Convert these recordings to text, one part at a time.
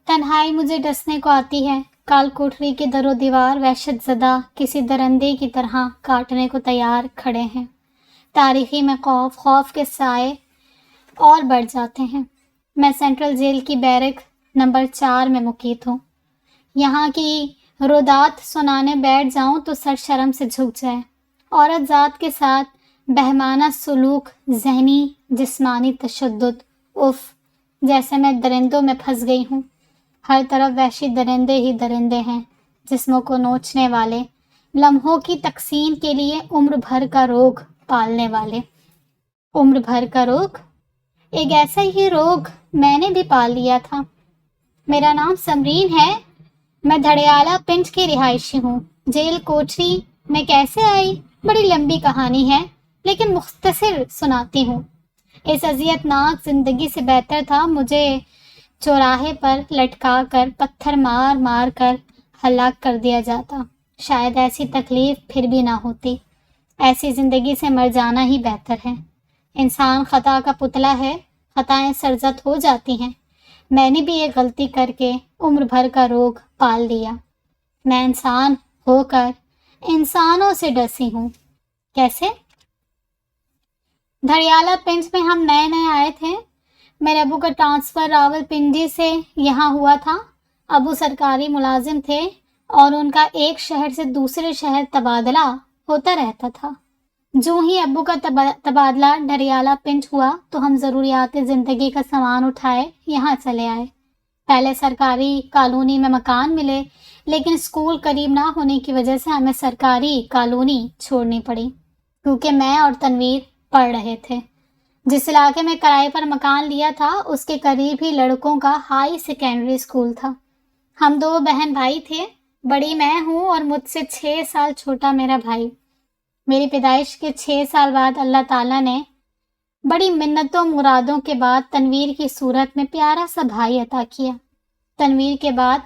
تنہائی مجھے ڈسنے کو آتی ہے. کال کوٹری کے در و دیوار وحشت زدہ کسی درندے کی طرح کاٹنے کو تیار کھڑے ہیں. تاریخی میں خوف کے سائے اور بڑھ جاتے ہیں. میں سینٹرل جیل کی بیرک نمبر 4 میں مقید ہوں. یہاں کی رودات سنانے بیٹھ جاؤں تو سر شرم سے جھک جائے. عورت ذات کے ساتھ بہمانہ سلوک، ذہنی جسمانی تشدد، اف، جیسے میں درندوں میں پھنس گئی ہوں. ہر طرف وحشی درندے ہی درندے ہیں، جسموں کو نوچنے والے، لمحوں کی تقسیم کے لیے عمر بھر کا روگ پالنے والے. عمر بھر کا روگ؟ ایک ایسا ہی روگ میں نے بھی پال لیا تھا. میرا نام سمرین ہے. میں دھڑیالہ پنڈ کی رہائشی ہوں. جیل کوٹری میں کیسے آئی بڑی لمبی کہانی ہے، لیکن مختصر سناتی ہوں. اس اذیت ناک زندگی سے بہتر تھا مجھے چوراہے پر لٹکا کر پتھر مار مار کر ہلاک کر دیا جاتا. شاید ایسی تکلیف پھر بھی نہ ہوتی. ایسی زندگی سے مر جانا ہی بہتر ہے. انسان خطا کا پتلا ہے، خطائیں سرزد ہو جاتی ہیں. میں نے بھی ایک غلطی کر کے عمر بھر کا روگ پال لیا. میں انسان ہو کر انسانوں سے ڈسی ہوں. کیسے؟ دھڑیالہ پنڈ میں ہم نئے آئے تھے. میرے ابو کا ٹرانسفر راول پنڈی سے یہاں ہوا تھا. ابو سرکاری ملازم تھے اور ان کا ایک شہر سے دوسرے شہر تبادلہ ہوتا رہتا تھا. جو ہی ابو کا تبادلہ دھڑیالہ پنڈ ہوا تو ہم ضروریات زندگی کا سامان اٹھائے یہاں چلے آئے. پہلے سرکاری کالونی میں مکان ملے، لیکن اسکول قریب نہ ہونے کی وجہ سے ہمیں سرکاری کالونی چھوڑنی پڑی، کیونکہ میں اور تنویر پڑھ رہے تھے. جس علاقے میں کرائے پر مکان لیا تھا اس کے قریب ہی لڑکوں کا ہائی سیکنڈری اسکول تھا. ہم 2 بہن بھائی تھے. بڑی میں ہوں اور مجھ سے 6 سال چھوٹا میرا بھائی. میری پیدائش کے 6 سال بعد اللہ تعالیٰ نے بڑی منتوں مرادوں کے بعد تنویر کی صورت میں پیارا سا بھائی عطا کیا. تنویر کے بعد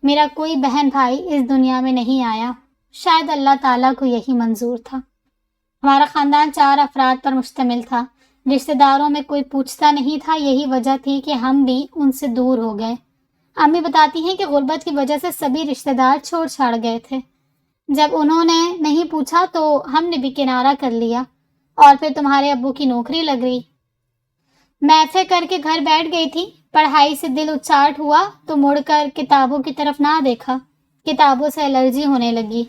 میرا کوئی بہن بھائی اس دنیا میں نہیں آیا. شاید اللہ تعالیٰ کو یہی منظور تھا. ہمارا خاندان 4 افراد پر مشتمل تھا. رشتہ داروں میں کوئی پوچھتا نہیں تھا. یہی وجہ تھی کہ ہم بھی ان سے دور ہو گئے. امی بتاتی ہیں کہ غربت کی وجہ سے سبھی رشتہ دار چھوڑ چھاڑ گئے تھے. جب انہوں نے نہیں پوچھا تو ہم نے بھی کنارہ کر لیا، اور پھر تمہارے ابو کی نوکری لگ گئی. میں ایف اے کر کے گھر بیٹھ گئی تھی. پڑھائی سے دل اچاٹ ہوا تو مڑ کر کتابوں کی طرف نہ دیکھا. کتابوں سے الرجی ہونے لگی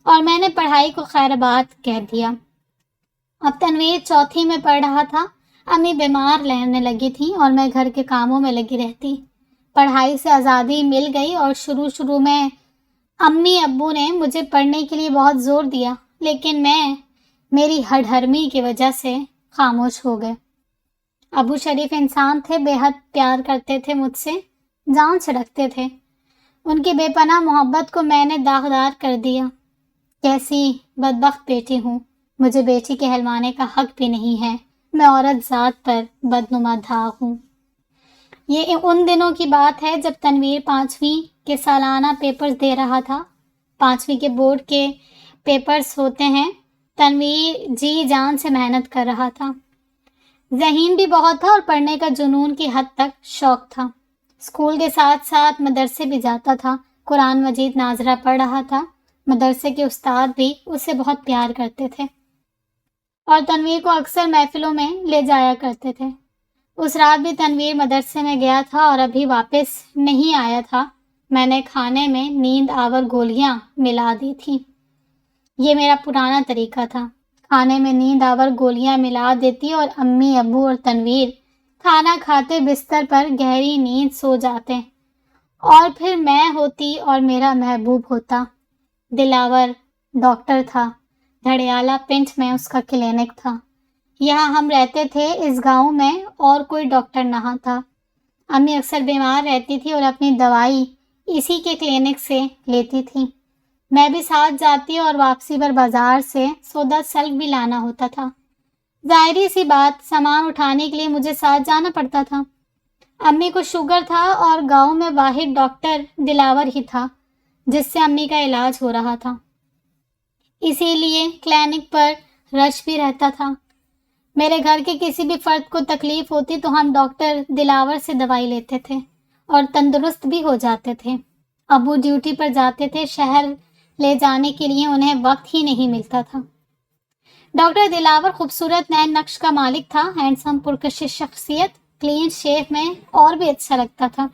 اور میں نے پڑھائی کو خیر آباد کہہ دیا. اب تنویر 4تھی میں پڑھ رہا تھا. امی بیمار رہنے لگی تھی اور میں گھر کے کاموں میں لگی رہتی. پڑھائی سے آزادی مل گئی اور شروع میں امی ابو نے مجھے پڑھنے کے لیے بہت زور دیا، لیکن میں میری ہڈہرمی کی وجہ سے خاموش ہو گئے. ابو شریف انسان تھے، بے حد پیار کرتے تھے مجھ سے، جان چھڑکتے تھے. ان کی بے پناہ محبت کو میں نے داغدار کر دیا. کیسی بدبخت بیٹی ہوں. مجھے بیٹی کہلوانے کا حق بھی نہیں ہے. میں عورت ذات پر بدنما دھاگ ہوں. یہ ان دنوں کی بات ہے جب تنویر 5ویں کے سالانہ پیپرز دے رہا تھا. 5ویں کے بورڈ کے پیپرز ہوتے ہیں. تنویر جی جان سے محنت کر رہا تھا. ذہین بھی بہت تھا اور پڑھنے کا جنون کی حد تک شوق تھا. اسکول کے ساتھ ساتھ مدرسے بھی جاتا تھا. قرآن مجید ناظرہ پڑھ رہا تھا. مدرسے کے استاد بھی اسے بہت پیار کرتے تھے اور تنویر کو اکثر محفلوں میں لے جایا کرتے تھے. اس رات بھی تنویر مدرسے میں گیا تھا اور ابھی واپس نہیں آیا تھا. میں نے کھانے میں نیند آور گولیاں ملا دی تھیں. یہ میرا پرانا طریقہ تھا. کھانے میں نیند آور گولیاں ملا دیتی اور امی ابو اور تنویر کھانا کھاتے بستر پر گہری نیند سو جاتے، اور پھر میں ہوتی اور میرا محبوب ہوتا. دلاور ڈاکٹر تھا. دھڑیالہ پنڈ میں اس کا کلینک تھا. یہاں ہم رہتے تھے. اس گاؤں میں اور کوئی ڈاکٹر نہ تھا. امی اکثر بیمار رہتی تھی اور اپنی دوائی اسی کے کلینک سے لیتی تھی. میں بھی ساتھ جاتی اور واپسی پر بازار سے سودا سلک بھی لانا ہوتا تھا. ظاہری سی بات، سامان اٹھانے کے لیے مجھے ساتھ جانا پڑتا تھا. امی کو شوگر تھا اور گاؤں میں واحد ڈاکٹر دلاور ہی تھا. جس سے امی کا علاج ہو رہا تھا، اسی لیے کلینک پر رش بھی رہتا تھا۔ میرے گھر کے کسی بھی فرد کو تکلیف ہوتی تو ہم ڈاکٹر دلاور سے دوائی لیتے تھے اور تندرست بھی ہو جاتے تھے۔ ابو ڈیوٹی پر جاتے تھے، شہر لے جانے کے لیے انہیں وقت ہی نہیں ملتا تھا۔ ڈاکٹر دلاور خوبصورت نئے نقش کا مالک تھا، ہینڈسم پرکشش شخصیت، کلین شیف میں اور بھی اچھا لگتا تھا۔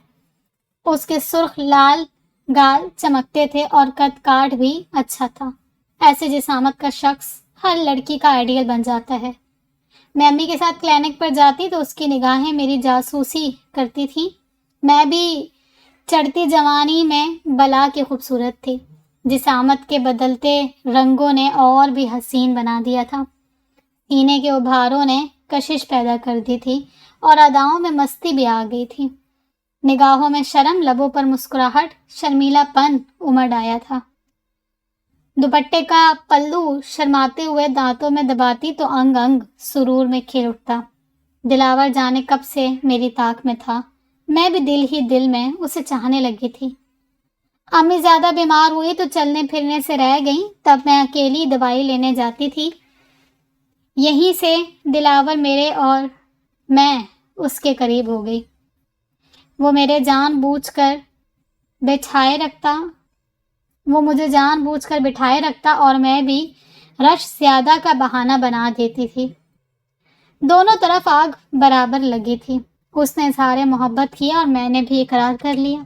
اس کے سرخ لال گال چمکتے تھے اور قد کاٹ بھی اچھا تھا۔ ایسے جسامت کا شخص ہر لڑکی کا آئیڈیل بن جاتا ہے۔ میں امی کے ساتھ کلینک پر جاتی تو اس کی نگاہیں میری جاسوسی کرتی تھی۔ میں بھی چڑھتی جوانی میں بلا کے خوبصورت تھی۔ جسامت کے بدلتے رنگوں نے اور بھی حسین بنا دیا تھا۔ سینے کے ابھاروں نے کشش پیدا کر دی تھی اور اداؤں میں مستی بھی آ گئی تھی۔ نگاہوں میں شرم، لبوں پر مسکراہٹ، شرمیلا پن امڑ آیا تھا۔ دوپٹے کا پلو شرماتے ہوئے دانتوں میں دباتی تو انگ انگ سرور میں کھل اٹھتا۔ دلاور جانے کب سے میری طاق میں تھا، میں بھی دل ہی دل میں اسے چاہنے لگی تھی۔ امی زیادہ بیمار ہوئی تو چلنے پھرنے سے رہ گئیں، تب میں اکیلی دوائی لینے جاتی تھی۔ یہیں سے دلاور میرے اور میں اس کے قریب ہو گئی۔ وہ مجھے جان بوجھ کر بٹھائے رکھتا اور میں بھی رش زیادہ کا بہانہ بنا دیتی تھی۔ دونوں طرف آگ برابر لگی تھی۔ اس نے اظہار محبت کیا اور میں نے بھی اقرار کر لیا۔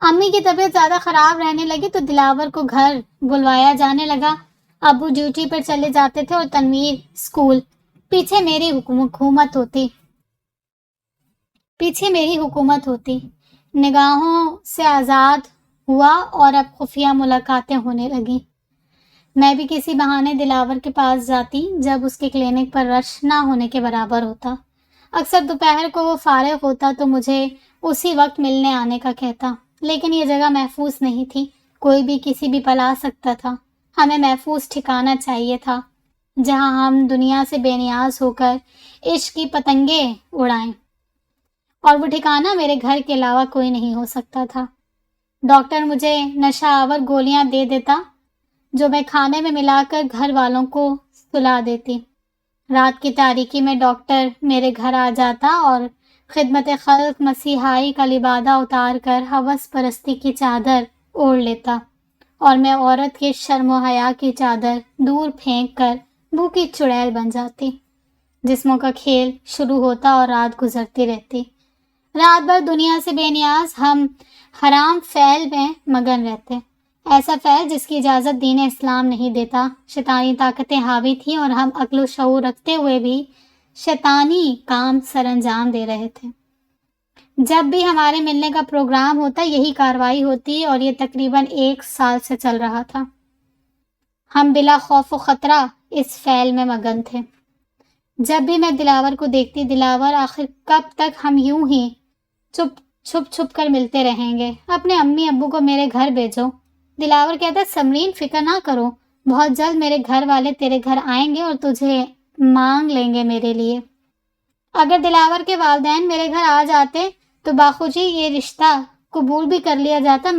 امی کی طبیعت زیادہ خراب رہنے لگی تو دلاور کو گھر بلوایا جانے لگا۔ ابو ڈیوٹی پر چلے جاتے تھے اور تنویر اسکول۔ پیچھے میری حکومت ہوتی۔ نگاہوں سے آزاد ہوا اور اب خفیہ ملاقاتیں ہونے لگیں۔ میں بھی کسی بہانے دلاور کے پاس جاتی جب اس کے کلینک پر رش نہ ہونے کے برابر ہوتا۔ اکثر دوپہر کو وہ فارغ ہوتا تو مجھے اسی وقت ملنے آنے کا کہتا، لیکن یہ جگہ محفوظ نہیں تھی، کوئی بھی کسی بھی پل آ سکتا تھا۔ ہمیں محفوظ ٹھکانہ چاہیے تھا جہاں ہم دنیا سے بے نیاز ہو کر عشق کی پتنگیں اڑائیں، اور وہ ٹھکانہ میرے گھر کے علاوہ کوئی نہیں ہو سکتا تھا۔ ڈاکٹر مجھے نشہ آور گولیاں دے دیتا جو میں کھانے میں ملا کر گھر والوں کو سلا دیتی۔ رات کی تاریکی میں ڈاکٹر میرے گھر آ جاتا اور خدمت خلق مسیحائی کا لبادہ اتار کر ہوس پرستی کی چادر اوڑھ لیتا، اور میں عورت کے شرم و حیا کی چادر دور پھینک کر بھوکی چڑیل بن جاتی۔ جسموں کا کھیل شروع ہوتا اور رات گزرتی رہتی۔ رات بھر دنیا سے بے نیاز ہم حرام فعل میں مگن رہتے، ایسا فعل جس کی اجازت دین اسلام نہیں دیتا۔ شیطانی طاقتیں حاوی تھیں اور ہم عقل و شعور رکھتے ہوئے بھی شیطانی کام سر انجام دے رہے تھے۔ جب بھی ہمارے ملنے کا پروگرام ہوتا یہی کارروائی ہوتی، اور یہ تقریباً 1 سال سے چل رہا تھا۔ ہم بلا خوف و خطرہ اس فعل میں مگن تھے۔ جب بھی میں دلاور کو دیکھتی، دلاور آخر کب تک ہم یوں ہی چھپ کر ملتے رہیں گے؟ اپنے امی ابو کو میرے گھر بھیجو۔ دلاور کہتا، سمرین فکر نہ کرو، بہت جلد میرے گھر والے تیرے گھر آئیں گے اور تجھے مانگ لیں گے میرے لیے۔ اگر دلاور کے والدین میرے گھر آ جاتے تو باخوشی یہ رشتہ قبول بھی کر لیا جاتا،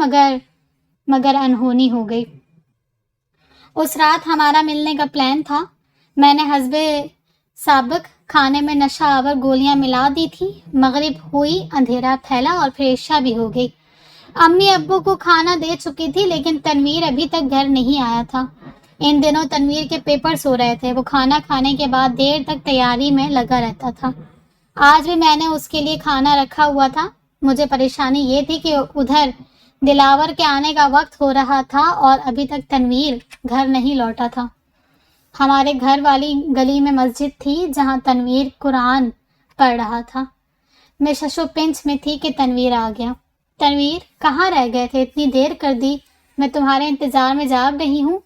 مگر انہونی ہو گئی۔ اس رات ہمارا ملنے کا پلان تھا۔ میں نے حسب سابق کھانے میں نشہ آور گولیاں ملا دی تھی۔ مغرب ہوئی، اندھیرا پھیلا اور پھر عشاء بھی ہو گئی۔ امی ابو کو کھانا دے چکی تھی، لیکن تنویر ابھی تک گھر نہیں آیا تھا۔ ان دنوں تنویر کے پیپرز ہو رہے تھے۔ وہ کھانا کھانے کے بعد دیر تک تیاری میں لگا رہتا تھا۔ آج بھی میں نے اس کے لیے کھانا رکھا ہوا تھا۔ مجھے پریشانی یہ تھی کہ ادھر دلاور کے آنے کا وقت ہو رہا تھا اور ابھی تک تنویر گھر نہیں لوٹا تھا۔ ہمارے گھر والی گلی میں مسجد تھی جہاں تنویر قرآن پڑھ رہا تھا۔ میں شش و پنج میں تھی کہ تنویر آ گیا۔ تنویر، کہاں رہ گئے تھے؟ اتنی دیر کر دی، میں تمہارے انتظار میں جاگ رہی ہوں۔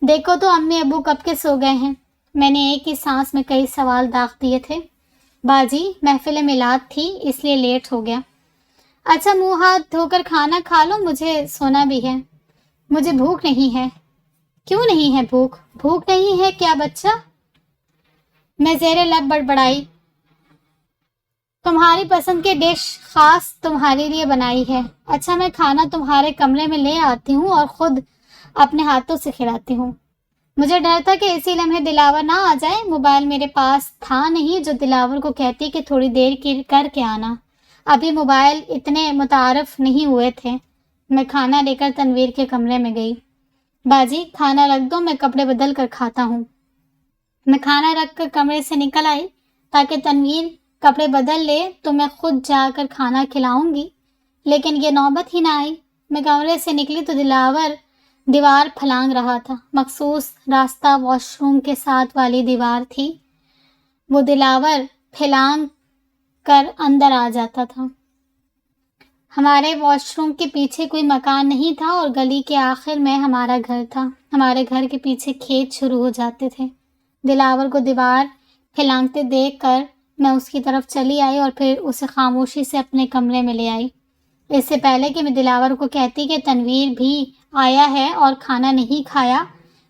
دیکھو تو امی ابو کب کے سو گئے ہیں۔ میں نے ایک ہی سانس میں کئی سوال داغ دیے تھے۔ باجی، محفل میلاد تھی اس لیے لیٹ ہو گیا۔ اچھا، منہ ہاتھ دھو کر کھانا کھا لو، مجھے سونا بھی ہے۔ مجھے بھوک نہیں ہے۔ کیوں نہیں ہے بھوک؟ بھوک نہیں ہے کیا بچہ؟ میں زیر لب بڑبڑائی۔ تمہاری پسند کی ڈش خاص تمہارے لیے بنائی ہے. اچھا میں کھانا تمہارے کمرے میں لے آتی ہوں اور خود اپنے ہاتھوں سے کھلاتی ہوں. مجھے ڈر تھا کہ اسی لمحے دلاور نہ آ جائے. موبائل میرے پاس تھا نہیں جو دلاور کو کہتی کہ تھوڑی دیر کی کر کے آنا. ابھی موبائل اتنے متعارف نہیں ہوئے تھے. میں کھانا لے کر تنویر کے کمرے میں گئی. باجی کھانا رکھ دو, میں کپڑے بدل کر کھاتا ہوں. میں کھانا رکھ کر کمرے سے نکل آئی تاکہ تنویر کپڑے بدل لے تو میں خود جا کر کھانا کھلاؤں گی, لیکن یہ نوبت ہی نہ آئی. میں کمرے سے نکلی تو دلاور دیوار پھلانگ رہا تھا. مخصوص راستہ واش روم کے ساتھ والی دیوار تھی. وہ دلاور پھلانگ کر اندر آ جاتا تھا. ہمارے واش روم کے پیچھے کوئی مکان نہیں تھا اور گلی کے آخر میں ہمارا گھر تھا. ہمارے گھر کے پیچھے کھیت شروع ہو جاتے تھے. دلاور کو دیوار پھلانگتے دیکھ کر میں اس کی طرف چلی آئی اور پھر اسے خاموشی سے اپنے کمرے میں لے آئی. اس سے پہلے کہ میں دلاور کو کہتی کہ تنویر بھی آیا ہے اور کھانا نہیں کھایا,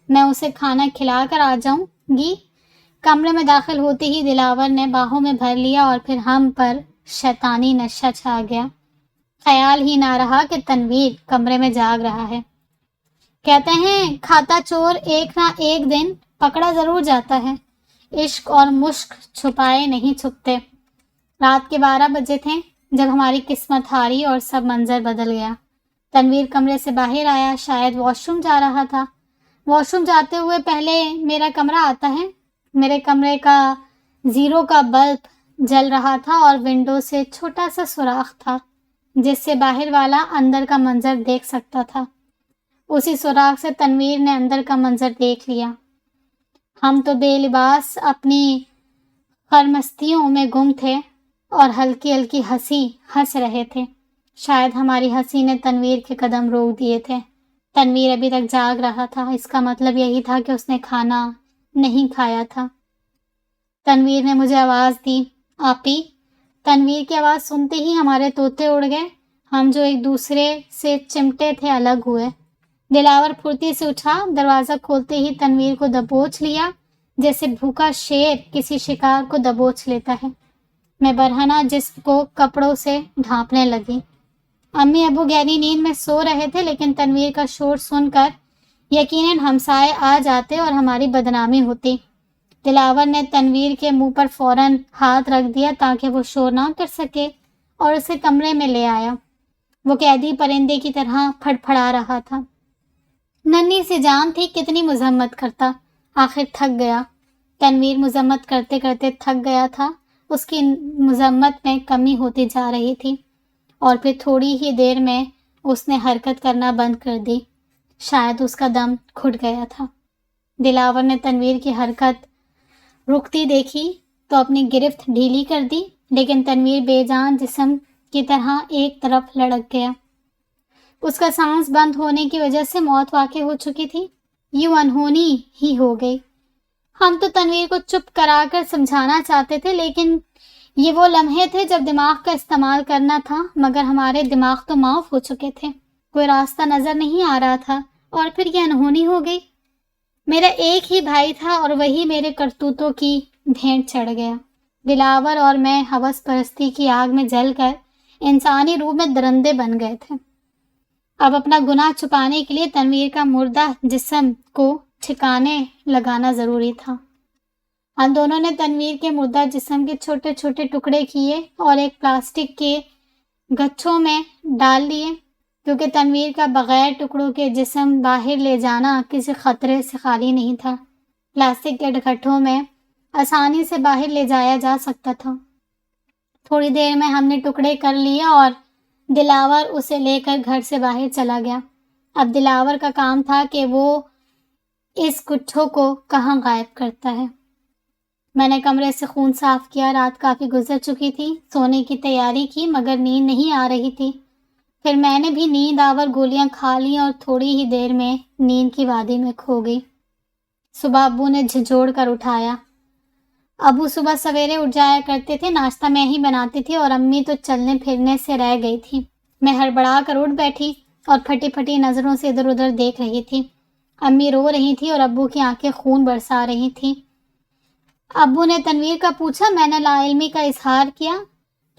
میں اسے کھانا کھلا کر آ جاؤں گی. کمرے میں داخل ہوتے ہی دلاور نے باہوں میں بھر لیا اور پھر ہم پر شیطانی نشہ چھا گیا. خیال ہی نہ رہا کہ تنویر کمرے میں جاگ رہا ہے. کہتے ہیں کھاتا چور ایک نہ ایک دن پکڑا ضرور جاتا ہے. عشق اور مشق چھپائے نہیں چھپتے. رات کے 12 بجے تھے جب ہماری قسمت ہاری اور سب منظر بدل گیا. تنویر کمرے سے باہر آیا, شاید واش روم جا رہا تھا. واش روم جاتے ہوئے پہلے میرا کمرہ آتا ہے. میرے کمرے کا 0 کا بلب جل رہا تھا اور ونڈو سے چھوٹا سا سوراخ تھا جس سے باہر والا اندر کا منظر دیکھ سکتا تھا. اسی سوراخ سے تنویر نے اندر کا منظر دیکھ لیا. ہم تو بے لباس اپنی خرمستیوں میں گم تھے اور ہلکی ہلکی ہنسی ہنس رہے تھے. شاید ہماری ہنسی نے تنویر کے قدم روک دیے تھے. تنویر ابھی تک جاگ رہا تھا. اس کا مطلب یہی تھا کہ اس نے کھانا نہیں کھایا تھا. تنویر نے مجھے آواز دی, آپی. تنویر کی آواز سنتے ہی ہمارے طوطے اڑ گئے. ہم جو ایک دوسرے سے چمٹے تھے الگ ہوئے. دلاور پھرتی سے اٹھا. دروازہ کھولتے ہی تنویر کو دبوچ لیا جیسے بھوکا شیر کسی شکار کو دبوچ لیتا ہے. میں برہنہ جسم کو کپڑوں سے ڈھانپنے لگی. امی ابو گہری نیند میں سو رہے تھے لیکن تنویر کا شور سن کر یقیناً ہمسائے آ جاتے اور ہماری بدنامی ہوتی. دلاور نے تنویر کے منہ پر فوراً ہاتھ رکھ دیا تاکہ وہ شور نہ کر سکے اور اسے کمرے میں لے آیا. وہ قیدی پرندے کی طرح پھڑ پھڑا رہا تھا. ننھی سی جان تھی, کتنی مذمت کرتا. آخر تھک گیا. تنویر مذمت کرتے کرتے تھک گیا تھا. اس کی مذمت میں کمی ہوتی جا رہی تھی اور پھر تھوڑی ہی دیر میں اس نے حرکت کرنا بند کر دی. شاید اس کا دم گھٹ گیا تھا. دلاور نے تنویر کی حرکت رکتی دیکھی تو اپنی گرفت ڈھیلی کر دی, لیکن تنویر بے جان جسم کی طرح ایک طرف لڑک گیا. اس کا سانس بند ہونے کی وجہ سے موت واقع ہو چکی تھی. یوں انہونی ہی ہو گئی. ہم تو تنویر کو چپ کرا کر سمجھانا چاہتے تھے لیکن یہ وہ لمحے تھے جب دماغ کا استعمال کرنا تھا, مگر ہمارے دماغ تو معاف ہو چکے تھے. کوئی راستہ نظر نہیں آ رہا تھا اور پھر یہ انہونی ہو گئی. میرا ایک ہی بھائی تھا اور وہی میرے کرتوتوں کی بھینٹ چڑھ گیا. دلاور اور میں ہوس پرستی کی آگ میں جل کر انسانی روح میں درندے بن گئے تھے. اب اپنا گناہ چھپانے کے لیے تنویر کا مردہ جسم کو ٹھکانے لگانا ضروری تھا. ہم دونوں نے تنویر کے مردہ جسم کے چھوٹے چھوٹے ٹکڑے کیے اور ایک پلاسٹک کے گچھوں میں ڈال لیے کیونکہ تنویر کا بغیر ٹکڑوں کے جسم باہر لے جانا کسی خطرے سے خالی نہیں تھا. پلاسٹک کے گٹھوں میں آسانی سے باہر لے جایا جا سکتا تھا. تھوڑی دیر میں ہم نے ٹکڑے کر لیے اور دلاور اسے لے کر گھر سے باہر چلا گیا. اب دلاور کا کام تھا کہ وہ اس گٹھوں کو کہاں غائب کرتا ہے. میں نے کمرے سے خون صاف کیا. رات کافی گزر چکی تھی. سونے کی تیاری کی مگر نیند نہیں آ رہی تھی. پھر میں نے بھی نیند آور گولیاں کھا لیں اور تھوڑی ہی دیر میں نیند کی وادی میں کھو گئی. صبح ابو نے جھنجھوڑ کر اٹھایا. ابو صبح سویرے اٹھ جایا کرتے تھے. ناشتہ میں ہی بناتی تھی اور امی تو چلنے پھرنے سے رہ گئی تھی. میں ہڑبڑا کر اٹھ بیٹھی اور پھٹی پھٹی نظروں سے ادھر ادھر دیکھ رہی تھی. امی رو رہی تھی اور ابو کی آنکھیں خون برسا رہی تھیں. ابو نے تنویر کا پوچھا. میں نے لا علمی کا اظہار کیا.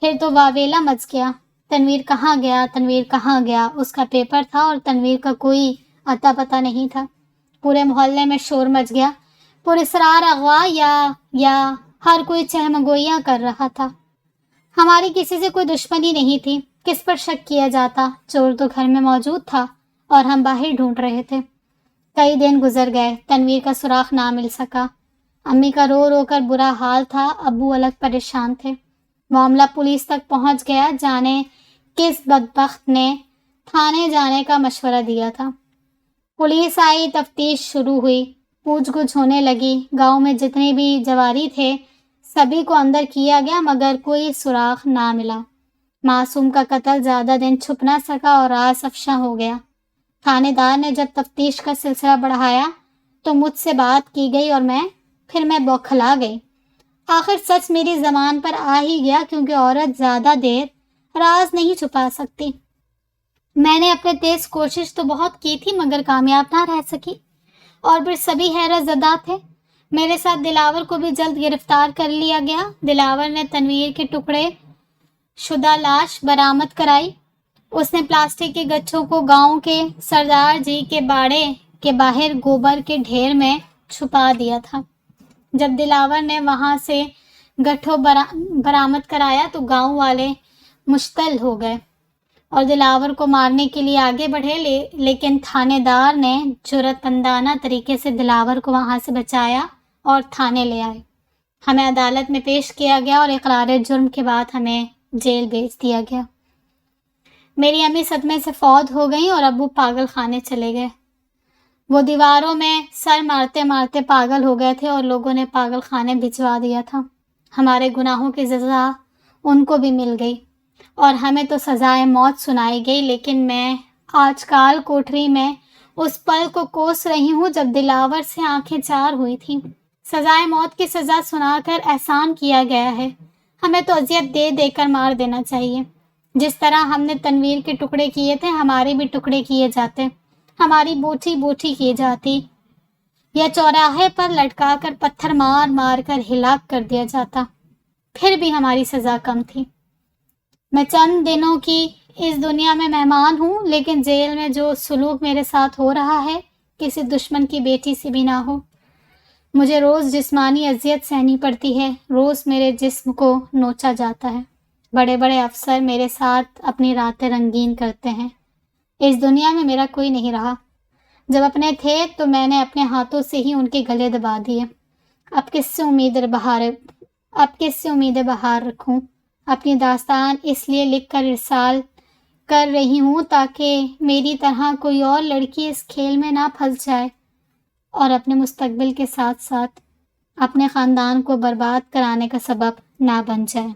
پھر تو واویلا مچ گیا۔ تنویر کہاں گیا، تنویر کہاں گیا؟ اس کا پیپر تھا اور تنویر کا کوئی اتا پتہ نہیں تھا۔ پورے محلے میں شور مچ گیا۔ پراسرار اغوا یا ہر کوئی چہمگوئیاں کر رہا تھا۔ ہماری کسی سے کوئی دشمنی نہیں تھی، کس پر شک کیا جاتا؟ چور تو گھر میں موجود تھا اور ہم باہر ڈھونڈ رہے تھے۔ کئی دن گزر گئے، تنویر کا سراغ نہ مل سکا۔ امی کا رو رو کر برا حال تھا، ابو الگ پریشان تھے۔ معاملہ پولیس تک پہنچ گیا، جانے کس بدبخت نے تھانے جانے کا مشورہ دیا تھا۔ پولیس آئی، تفتیش شروع ہوئی، پوچھ گچھ ہونے لگی۔ گاؤں میں جتنے بھی جواری تھے سبھی کو اندر کیا گیا مگر کوئی سراغ نہ ملا۔ معصوم کا قتل زیادہ دن چھپ نہ سکا اور راز افشاں ہو گیا۔ تھانے دار نے جب تفتیش کا سلسلہ بڑھایا تو مجھ سے بات کی گئی اور میں بوکھلا گئی۔ آخر سچ میری زبان پر آ ہی گیا، کیونکہ عورت زیادہ دیر راز نہیں چھپا سکتی۔ میں نے اپنے تیز کوشش تو بہت کی تھی مگر کامیاب نہ رہ سکی، اور پھر سبھی حیرت زدہ تھے۔ میرے ساتھ دلاور کو بھی جلد گرفتار کر لیا گیا۔ دلاور نے تنویر کے ٹکڑے شدہ لاش برآمد کرائی۔ اس نے پلاسٹک کے گچھوں کو گاؤں کے سردار جی کے باڑے کے باہر گوبر کے ڈھیر میں چھپا دیا تھا۔ جب دلاور نے وہاں سے گٹھوں برآمد کرایا تو گاؤں والے مشتعل ہو گئے اور دلاور کو مارنے کے لیے آگے بڑھے، لیکن تھانے دار نے جرأت مندانہ طریقے سے دلاور کو وہاں سے بچایا اور تھانے لے آئے۔ ہمیں عدالت میں پیش کیا گیا اور اقرار جرم کے بعد ہمیں جیل بھیج دیا گیا۔ میری امی صدمے سے فوت ہو گئیں اور ابو پاگل خانے چلے گئے۔ وہ دیواروں میں سر مارتے مارتے پاگل ہو گئے تھے اور لوگوں نے پاگل خانے بھجوا دیا تھا۔ ہمارے گناہوں کی سزا ان کو بھی مل گئی اور ہمیں تو سزائے موت سنائی گئی، لیکن میں آج کال کوٹری میں اس پل کو کوس رہی ہوں جب دلاور سے آنکھیں چار ہوئی تھیں۔ سزائے موت کی سزا سنا کر احسان کیا گیا ہے، ہمیں تو اذیت دے دے کر مار دینا چاہیے۔ جس طرح ہم نے تنویر کے ٹکڑے کیے تھے ہمارے بھی ٹکڑے کیے جاتے، ہماری بوٹھی بوٹھی کی جاتی، یا چوراہے پر لٹکا کر پتھر مار مار کر ہلاک کر دیا جاتا، پھر بھی ہماری سزا کم تھی۔ میں چند دنوں کی اس دنیا میں مہمان ہوں، لیکن جیل میں جو سلوک میرے ساتھ ہو رہا ہے کسی دشمن کی بیٹی سے بھی نہ ہو۔ مجھے روز جسمانی اذیت سہنی پڑتی ہے، روز میرے جسم کو نوچا جاتا ہے۔ بڑے بڑے افسر میرے ساتھ اپنی راتیں رنگین کرتے ہیں۔ اس دنیا میں میرا کوئی نہیں رہا۔ جب اپنے تھے تو میں نے اپنے ہاتھوں سے ہی ان کے گلے دبا دیے۔ اب کس سے امید بہار رکھوں؟ اپنی داستان اس لیے لکھ کر ارسال کر رہی ہوں تاکہ میری طرح کوئی اور لڑکی اس کھیل میں نہ پھنس جائے اور اپنے مستقبل کے ساتھ ساتھ اپنے خاندان کو برباد کرانے کا سبب نہ بن جائے۔